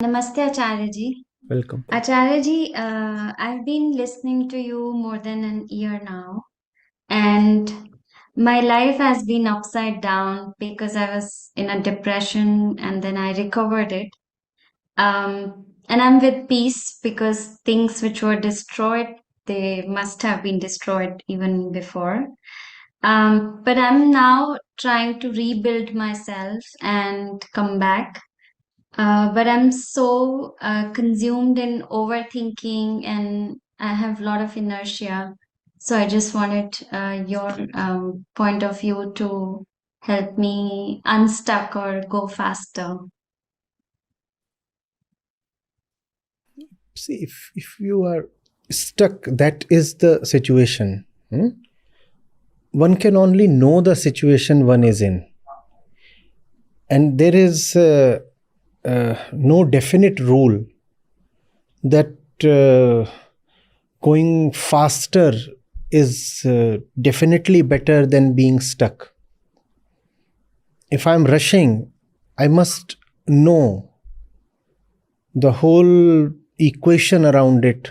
Namaste, Acharya ji. Welcome. Acharya ji, I've been listening to you more than an year now, and my life has been upside down because I was in a depression and then I recovered it. And I'm with peace because things which were destroyed, they must have been destroyed even before. But I'm now trying to rebuild myself and come back. But I'm so consumed in overthinking and I have a lot of inertia. So I just wanted your point of view to help me unstuck or go faster. See, if you are stuck, that is the situation. One can only know the situation one is in. And there is no definite rule that going faster is definitely better than being stuck. If I'm rushing, I must know the whole equation around it,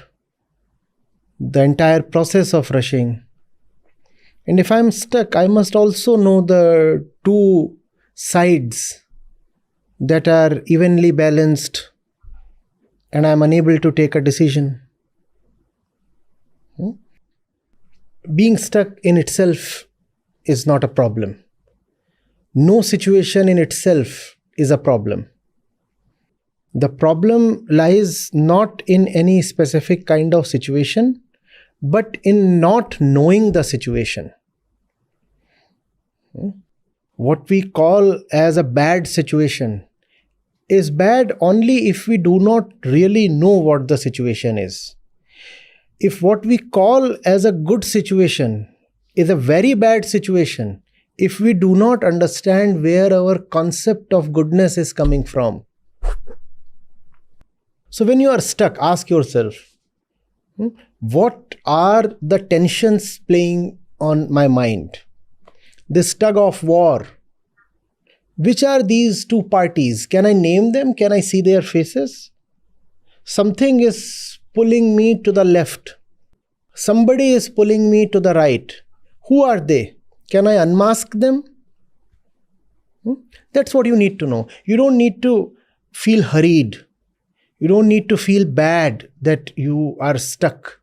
the entire process of rushing. And if I'm stuck, I must also know the two sides that are evenly balanced and I'm unable to take a decision. Being stuck in itself is not a problem. No situation in itself is a problem. The problem lies not in any specific kind of situation, but in not knowing the situation. What we call as a bad situation is bad only if we do not really know what the situation is. If what we call as a good situation is a very bad situation, if we do not understand where our concept of goodness is coming from. So when you are stuck, ask yourself, what are the tensions playing on my mind? This tug of war. Which are these two parties? Can I name them? Can I see their faces? Something is pulling me to the left. Somebody is pulling me to the right. Who are they? Can I unmask them? That's what you need to know. You don't need to feel hurried. You don't need to feel bad that you are stuck.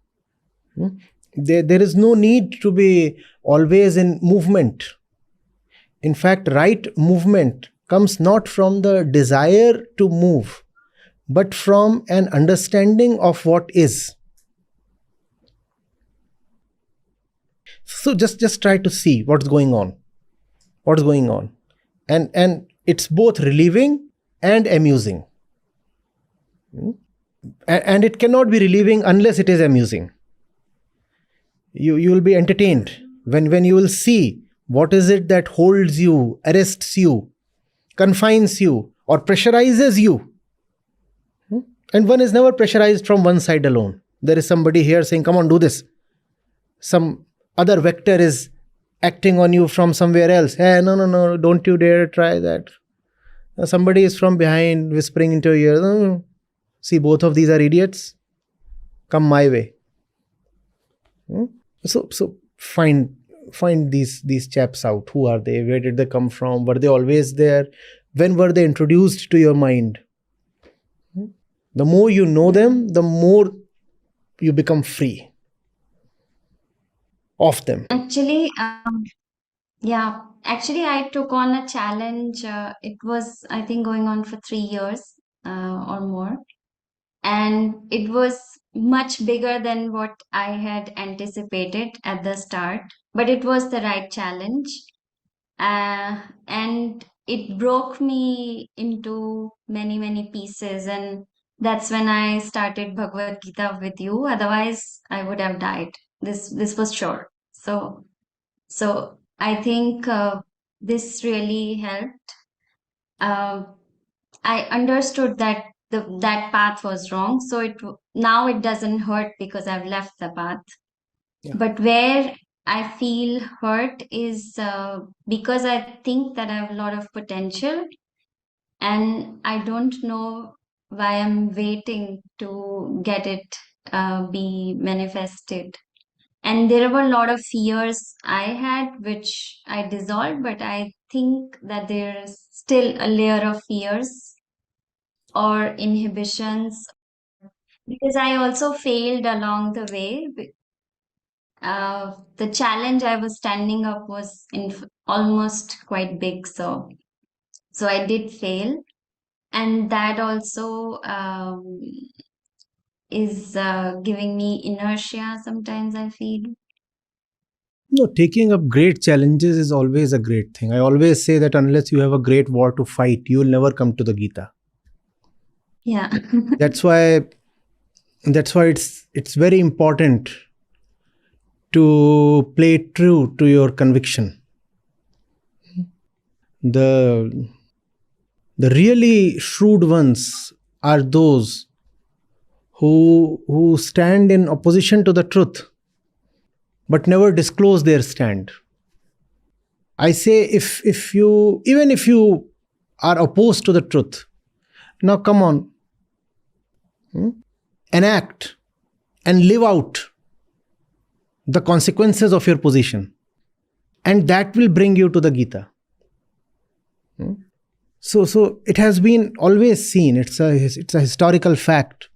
There is no need to be always in movement. In fact, right movement comes not from the desire to move, but from an understanding of what is. So just try to see what's going on. What's going on. And it's both relieving and amusing. And it cannot be relieving unless it is amusing. You will be entertained when you will see what is it that holds you, arrests you, confines you, or pressurizes you. And one is never pressurized from one side alone. There is somebody here saying, come on, do this. Some other vector is acting on you from somewhere else. Hey, no, don't you dare try that. Somebody is from behind whispering into your ear. No. See, both of these are idiots. Come my way. So find these chaps out. Who are they? Where did they come from? Were they always there? When were they introduced to your mind? The more you know them, the more you become free of them. Actually, I took on a challenge. It was, I think, going on for 3 years or more. And it was much bigger than what I had anticipated at the start, but it was the right challenge. And it broke me into many, many pieces. And that's when I started Bhagavad Gita with you. Otherwise, I would have died. This was sure. So I think this really helped. Uh, I understood that that path was wrong. So now it doesn't hurt because I've left the path. Yeah. But where I feel hurt is because I think that I have a lot of potential, and I don't know why I'm waiting to get it be manifested. And there were a lot of fears I had, which I dissolved, but I think that there's still a layer of fears or inhibitions because I also failed along the way. The challenge I was standing up was almost quite big, so I did fail, and that also is giving me inertia. Sometimes I feel, No, taking up great challenges is always a great thing. I always say that unless you have a great war to fight, you will never come to the Gita. yeah, That's why it's very important to play true to your conviction. The the really shrewd ones are those who stand in opposition to the truth but never disclose their stand. I say if you even if you are opposed to the truth, now come on, enact and live out the consequences of your position, and that will bring you to the Gita. So it has been always seen. It's a historical fact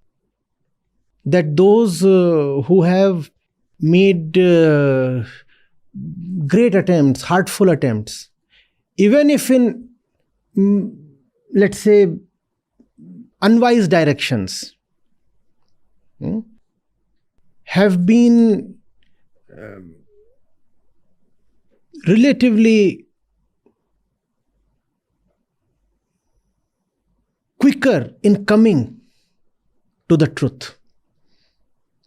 that those who have made great attempts, heartful attempts, even if in let's say unwise directions, have been relatively quicker in coming to the truth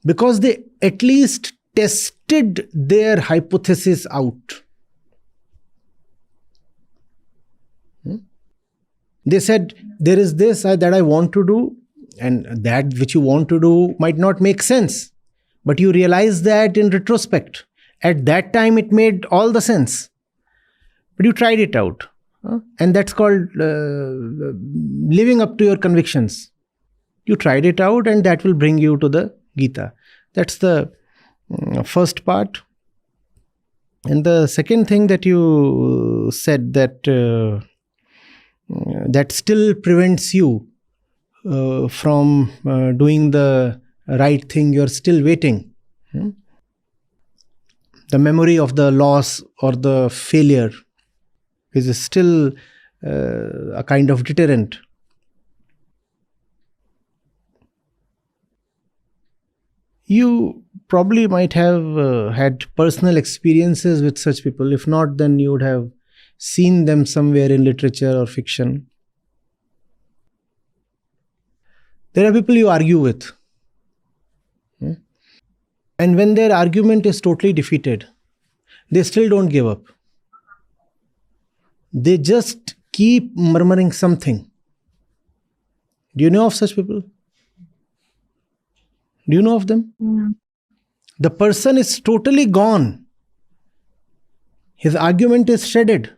because they at least tested their hypothesis out. They said, there is this that I want to do, and that which you want to do might not make sense. But you realize that in retrospect. At that time, it made all the sense. But you tried it out. And that's called living up to your convictions. You tried it out, and that will bring you to the Gita. That's the first part. And the second thing that you said that that still prevents you from doing the right thing, you're still waiting. The memory of the loss or the failure is still a kind of deterrent. You probably might have had personal experiences with such people. If not, then you would have seen them somewhere in literature or fiction. There are people you argue with. And when their argument is totally defeated, they still don't give up. They just keep murmuring something. Do you know of such people? Do you know of them? yeah. The person is totally gone. His argument is shredded.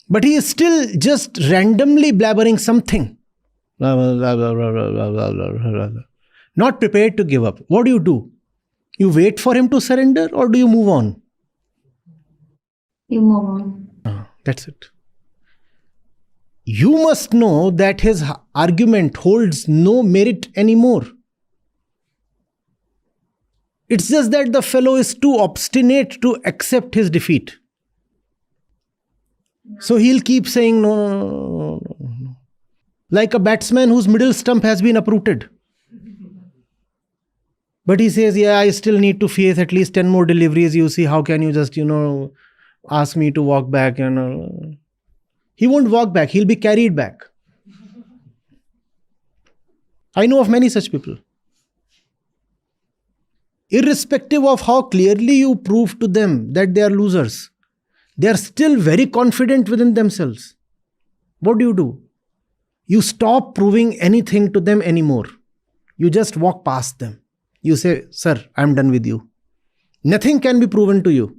But he is still just randomly blabbering something. Not prepared to give up. What do? You wait for him to surrender, or do you move on? You move on. That's it. You must know that his argument holds no merit anymore. It's just that the fellow is too obstinate to accept his defeat. So he'll keep saying no. Like a batsman whose middle stump has been uprooted. But he says, yeah, I still need to face at least 10 more deliveries. You see, how can you just, ask me to walk back? He won't walk back. He'll be carried back. I know of many such people. Irrespective of how clearly you prove to them that they are losers, they are still very confident within themselves. What do? You stop proving anything to them anymore. You just walk past them. You say, sir, I'm done with you. Nothing can be proven to you.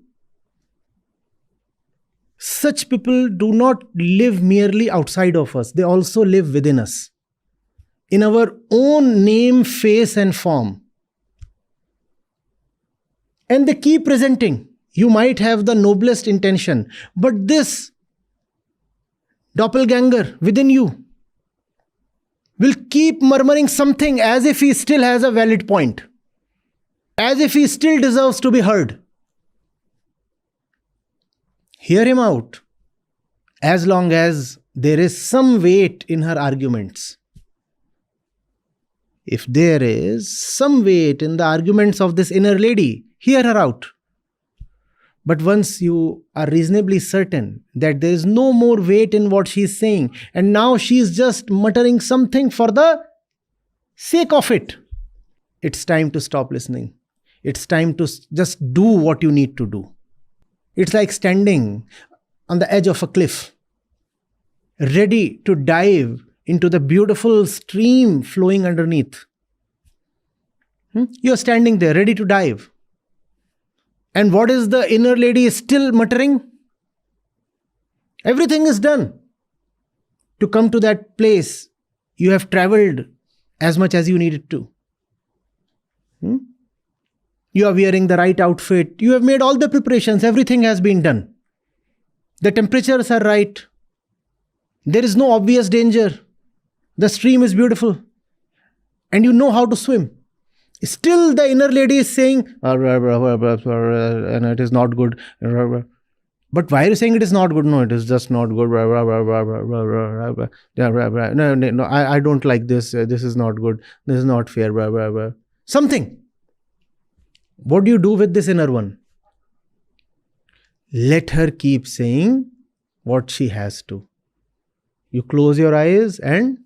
Such people do not live merely outside of us. They also live within us. in our own name, face, and form. And they keep presenting. You might have the noblest intention, but this doppelganger within you will keep murmuring something as if he still has a valid point, as if he still deserves to be heard. Hear him out, as long as there is some weight in her arguments. If there is some weight in the arguments of this inner lady, hear her out. But once you are reasonably certain that there is no more weight in what she is saying, and now she is just muttering something for the sake of it, it's time to stop listening. It's time to just do what you need to do. It's like standing on the edge of a cliff, ready to dive into the beautiful stream flowing underneath. You're standing there, ready to dive. And what is the inner lady still muttering? Everything is done. To come to that place, you have traveled as much as you needed to. You are wearing the right outfit. You have made all the preparations. Everything has been done. The temperatures are right. There is no obvious danger. The stream is beautiful. And you know how to swim. Still the inner lady is saying, and it is not good. But why are you saying it is not good? No, it is just not good. No, I don't like this. This is not good. This is not fair. Something. What do you do with this inner one? Let her keep saying what she has to. You close your eyes and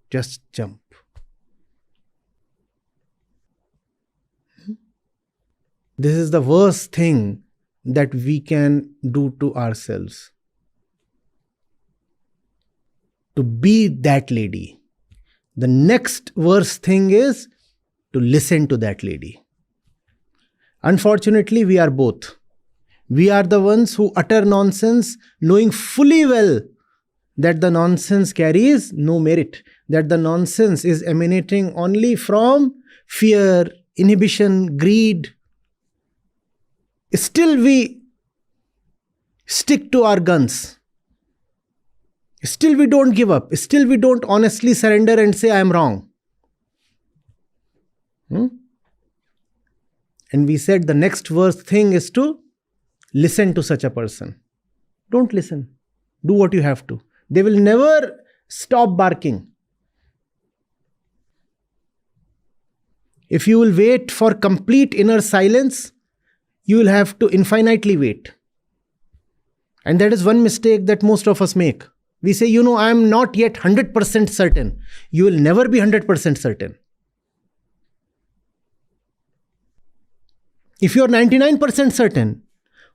just jump. This is the worst thing that we can do to ourselves. To be that lady. The next worst thing is to listen to that lady. Unfortunately, we are both. We are the ones who utter nonsense, knowing fully well that the nonsense carries no merit, that the nonsense is emanating only from fear, inhibition, greed. Still we stick to our guns. Still we don't give up. Still we don't honestly surrender and say, I am wrong. And we said the next worst thing is to listen to such a person. Don't listen. Do what you have to. They will never stop barking. If you will wait for complete inner silence, you will have to infinitely wait. And that is one mistake that most of us make. We say, I am not yet 100% certain. You will never be 100% certain. If you are 99% certain,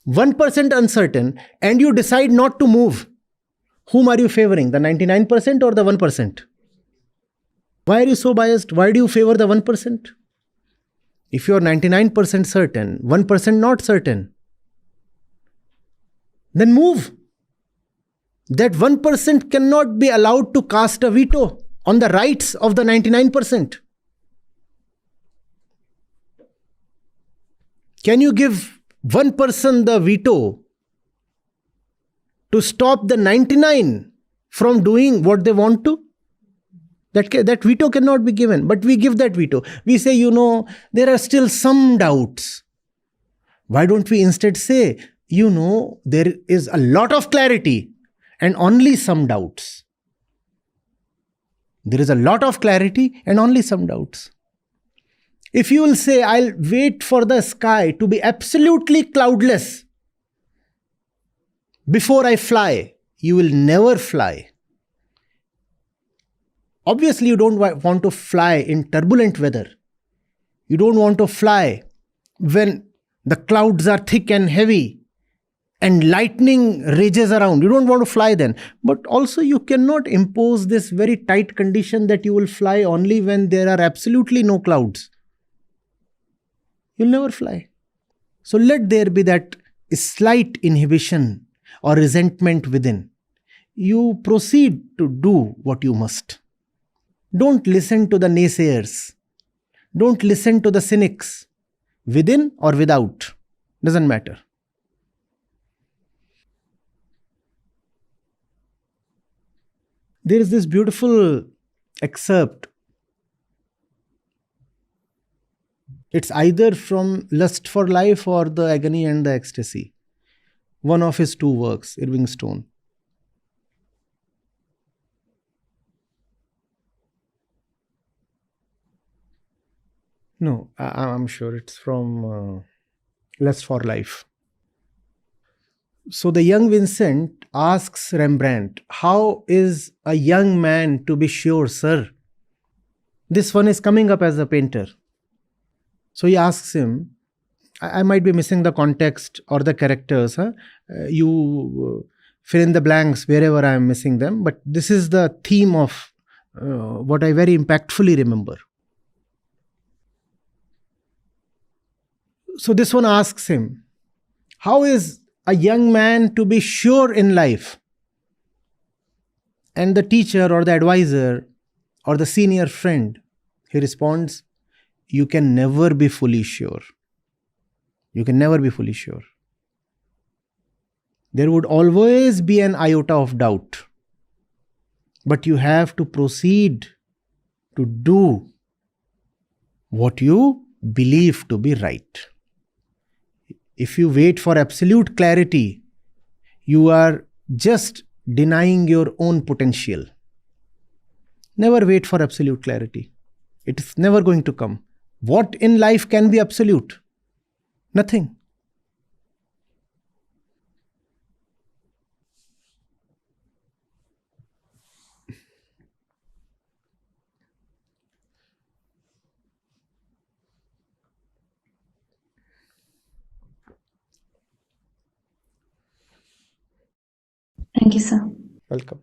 1% uncertain, and you decide not to move, whom are you favoring? The 99% or the 1%? Why are you so biased? Why do you favor the 1%? If you are 99% certain, 1% not certain, then move. That 1% cannot be allowed to cast a veto on the rights of the 99%. Can you give one person the veto to stop the 99 from doing what they want to? That veto cannot be given, but we give that veto. We say, there are still some doubts. Why don't we instead say, there is a lot of clarity and only some doubts. There is a lot of clarity and only some doubts. If you will say, I'll wait for the sky to be absolutely cloudless before I fly, you will never fly. Obviously, you don't want to fly in turbulent weather. You don't want to fly when the clouds are thick and heavy and lightning rages around. You don't want to fly then. But also, you cannot impose this very tight condition that you will fly only when there are absolutely no clouds. You'll never fly. So let there be that slight inhibition or resentment within. You proceed to do what you must. Don't listen to the naysayers. Don't listen to the cynics, within or without. Doesn't matter. There is this beautiful excerpt. It's either from Lust for Life or The Agony and the Ecstasy. One of his two works, Irving Stone. No, I'm sure it's from Lust for Life. So the young Vincent asks Rembrandt, "How is a young man to be sure, sir?" This one is coming up as a painter. So he asks him, I might be missing the context or the characters. Huh? Fill in the blanks wherever I am missing them. But this is the theme of what I very impactfully remember. So this one asks him, how is a young man to be sure in life? And the teacher or the advisor or the senior friend, he responds, you can never be fully sure. You can never be fully sure. There would always be an iota of doubt. But you have to proceed to do what you believe to be right. If you wait for absolute clarity, you are just denying your own potential. Never wait for absolute clarity. It is never going to come. What in life can be absolute? Nothing. Thank you, sir. Welcome.